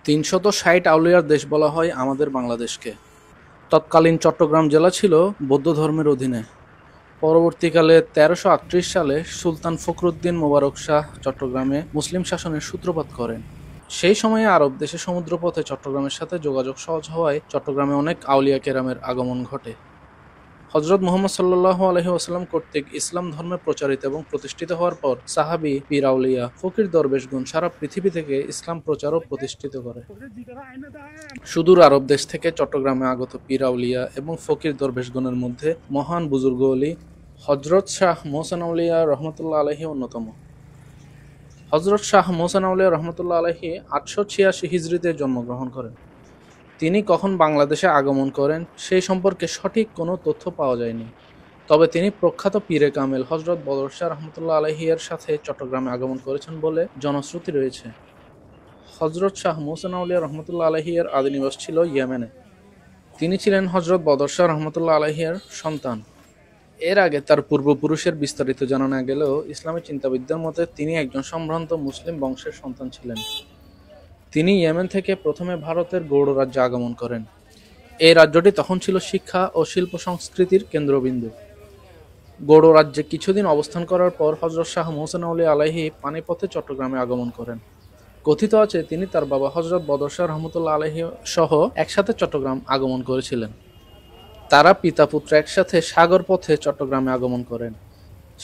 ৩৬০ আউলিয়ার দেশ বলা হয় আমাদের বাংলাদেশকে। তৎকালীন চট্টগ্রাম জেলা ছিল বৌদ্ধ ধর্মের অধীনে। পরবর্তীকালে ১৩৩৮ সালে সুলতান ফখরুদ্দীন মোবারক শাহ চট্টগ্রামে মুসলিম শাসনের সূত্রপাত করেন। সেই সময়ে আরব দেশে সমুদ্রপথে চট্টগ্রামের সাথে যোগাযোগ সহজ হওয়ায় চট্টগ্রামে অনেক আউলিয়া কেরামের আগমন ঘটে। হযরত মুহাম্মদ সাল্লাল্লাহু আলাইহি ওয়াসাল্লাম কর্তৃক ইসলাম ধর্মে প্রচারিত এবং প্রতিষ্ঠিত হওয়ার পর সাহাবী, পীর আউলিয়া, ফকির দরবেশগণ সারা পৃথিবী থেকে ইসলাম প্রচার ও প্রতিষ্ঠিত করে। সুদূর আরব দেশ থেকে চট্টগ্রামে আগত পীর আউলিয়া এবং ফকির দরবেশগণের মধ্যে মহান বুজুর্গ অলি হযরত শাহ মোহসেন আউলিয়া রহমতুল্লাহ আলাইহি অন্যতম। হযরত শাহ মোহসেন আউলিয়া রহমতুল্লাহ আলাইহি ৮৮৬ হিজরিতে জন্মগ্রহণ করেন। তিনি কখন বাংলাদেশে আগমন করেন সেই সম্পর্কে সঠিক কোনো তথ্য পাওয়া যায়নি। তবে তিনি প্রখ্যাত পীরে কামেল হযরত বদর শাহ রহমতুল্লাহ আলাইহি এর সাথে চট্টগ্রামে আগমন করেছেন বলে জনশ্রুতি রয়েছে। হযরত শাহ মোহসেন আউলিয়া রহমতুল্লাহ আলাইহি এর আদি নিবাস ছিল ইয়েমেনে। তিনি ছিলেন হযরত বদর শাহ রহমতুল্লাহ আলাইহি এর সন্তান। এর আগে তার পূর্বপুরুষের বিস্তারিত জানা না গেলেও ইসলামী চিন্তাবিদদের মতে তিনি একজন সম্ভ্রান্ত মুসলিম বংশের সন্তান ছিলেন। তিনি ইয়েমেন থেকে প্রথমে ভারতের গৌড় রাজ্যে আগমন করেন। এই রাজ্যটি তখন ছিল শিক্ষা ও শিল্প সংস্কৃতির কেন্দ্রবিন্দু। গৌড় রাজ্যে কিছুদিন অবস্থান করার পর হযরত শাহ মোহসেন আউলিয়া আলাইহি পানিপথে চট্টগ্রামে আগমন করেন। কথিত আছে তিনি তার বাবা হযরত বদর শাহ রহমতুল্লাহ আলাইহি সহ একসাথে চট্টগ্রাম আগমন করেছিলেন। তারা পিতা পুত্র একসাথে সাগর পথে চট্টগ্রামে আগমন করেন।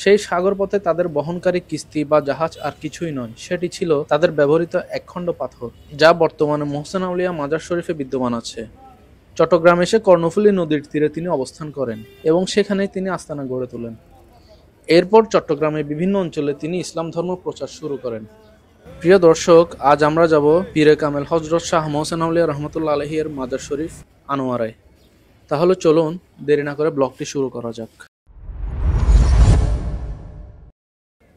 সেই সাগর পথে তাদের বহনকারী কিস্তি বা জাহাজ আর কিছুই নয়, সেটি ছিল তাদের ব্যবহৃত একখণ্ড পাথর, যা বর্তমানে মোহসেন আউলিয়া মাজার শরীফে বিদ্যমান আছে। চট্টগ্রাম এসে কর্ণফুলী নদীর তীরে তিনি অবস্থান করেন এবং সেখানেই তিনি আস্তানা গড়ে তোলেন। এরপর চট্টগ্রামের বিভিন্ন অঞ্চলে তিনি ইসলাম ধর্ম প্রচার শুরু করেন। প্রিয় দর্শক, আজ আমরা যাব পীরে কামেল হযরত শাহ মোহসেন আউলিয়া রহমতুল্লাহ আলাইহি এর মাজার শরীফ আনোয়ারায়। তাহলে চলুন দেরি না করে ব্লগটি শুরু করা যাক।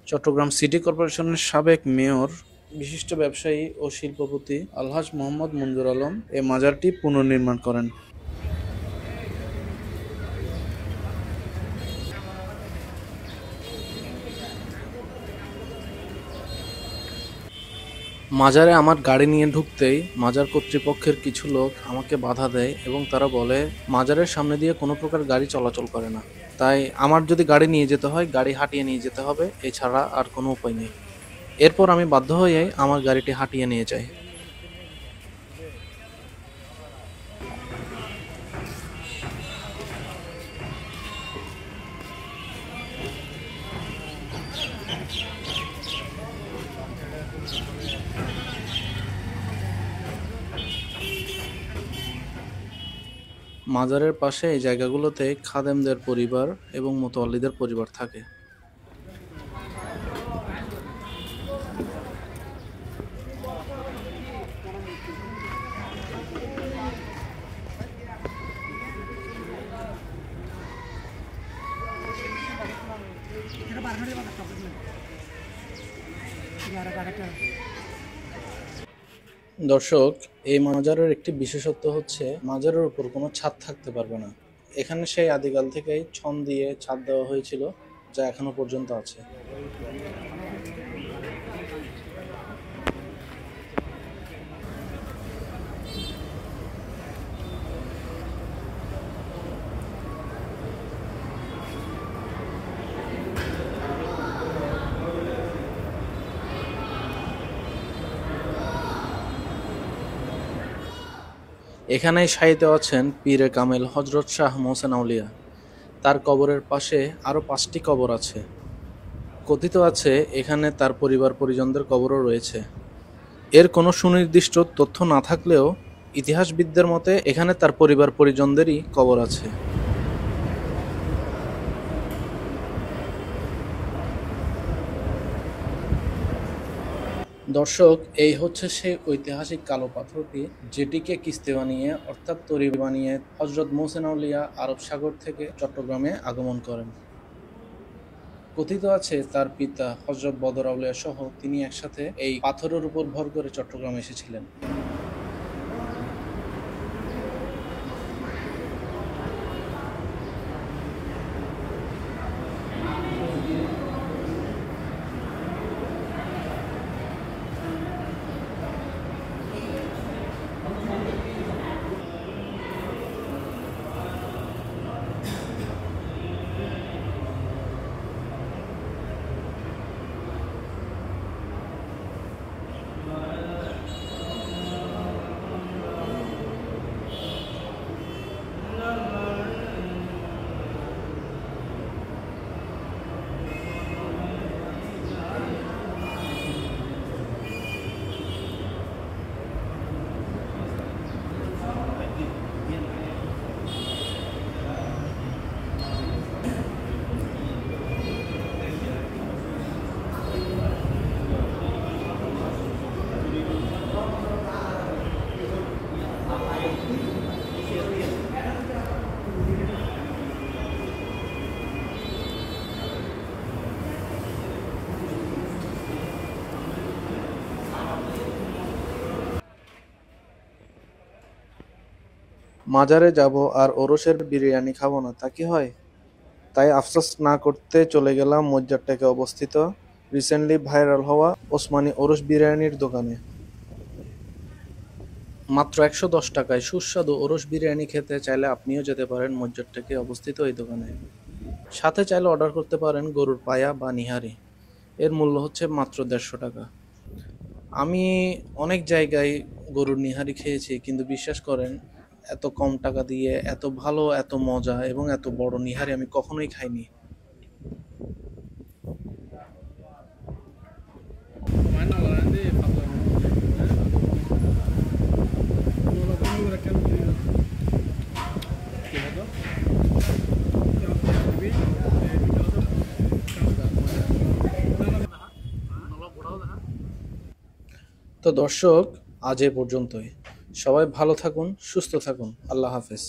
চট্টগ্রাম সিটি কর্পোরেশনের সাবেক মেয়র, বিশিষ্ট ব্যবসায়ী ও শিল্পপতি আলহাজ মোহাম্মদ মঞ্জুর আলম এ মাজারটি পুনর্নির্মাণ করেন। মাজারে আমার গাড়ি নিয়ে ঢুকতেই মাজার কর্তৃপক্ষের কিছু লোক আমাকে বাধা দেয় এবং তারা বলে মাজারের সামনে দিয়ে কোনো প্রকার গাড়ি চলাচল করে না। তাই আমার যদি গাড়ি নিয়ে যেতে হয়, গাড়ি হাঁটিয়ে নিয়ে যেতে হবে, এছাড়া আর কোনো উপায় নেই। এরপর আমি বাধ্য হয়ে আমার গাড়িটি হাঁটিয়ে নিয়ে যাই। মাজারের পাশে এই জায়গাগুলোতে খাদেমদের পরিবার এবং মুতাওয়াল্লিদের পরিবার থাকে। দর্শক, এই মাজারের একটি বিশেষত্ব হচ্ছে মাজারের উপর কোনো ছাদ থাকতে পারবে না। এখানে সেই আদিকাল থেকেই ছন দিয়ে ছাদ দেওয়া হয়েছিল, যা এখনো পর্যন্ত আছে। এখানেই শায়িত আছেন পীরে কামেল হযরত শাহ মোহসেন আউলিয়া। তার কবরের পাশে আরও ৫টি কবর আছে। কথিত আছে এখানে তার পরিবার পরিজনদের কবরও রয়েছে। এর কোনো সুনির্দিষ্ট তথ্য না থাকলেও ইতিহাসবিদদের মতে এখানে তার পরিবার পরিজনদেরই কবর আছে। দর্শক, এই হচ্ছে সেই ঐতিহাসিক কালো পাথরটি, যেটিকে কিস্তি বানিয়ে অর্থাৎ তরী বানিয়ে হযরত মোহসেন আউলিয়া আরব সাগর থেকে চট্টগ্রামে আগমন করেন। কথিত আছে তার পিতা হযরত বদর আউলিয়া সহ তিনি একসাথে এই পাথরের উপর ভর করে চট্টগ্রামে এসেছিলেন। মাজারে যাব আর ওরসের বিরিয়ানি খাবো না, তা কি হয়? তাই আফসোস না করতে চলে গেলাম মজ্জারটেকে অবস্থিত রিসেন্টলি ভাইরাল হওয়া ওসমানী ওরস বিরিয়ানির দোকানে। মাত্র ১১০ টাকায় সুস্বাদু ওরস বিরিয়ানি খেতে চাইলে আপনিও যেতে পারেন মজ্জারটেকে অবস্থিত এই দোকানে। সাথে চাইলে অর্ডার করতে পারেন গরুর পায়া বা নিহারি। এর মূল্য হচ্ছে মাত্র ১৫০ টাকা। আমি অনেক জায়গায় গরুর নিহারি খেয়েছি, কিন্তু বিশ্বাস করেন এত কম টাকা দিয়ে এত ভালো, এত মজা এবং এত বড় নিহারি আমি কখনোই খাইনি। তো দর্শক, আজ এ পর্যন্তই। সবাই ভালো থাকুন, সুস্থ থাকুন। আল্লাহ হাফেজ।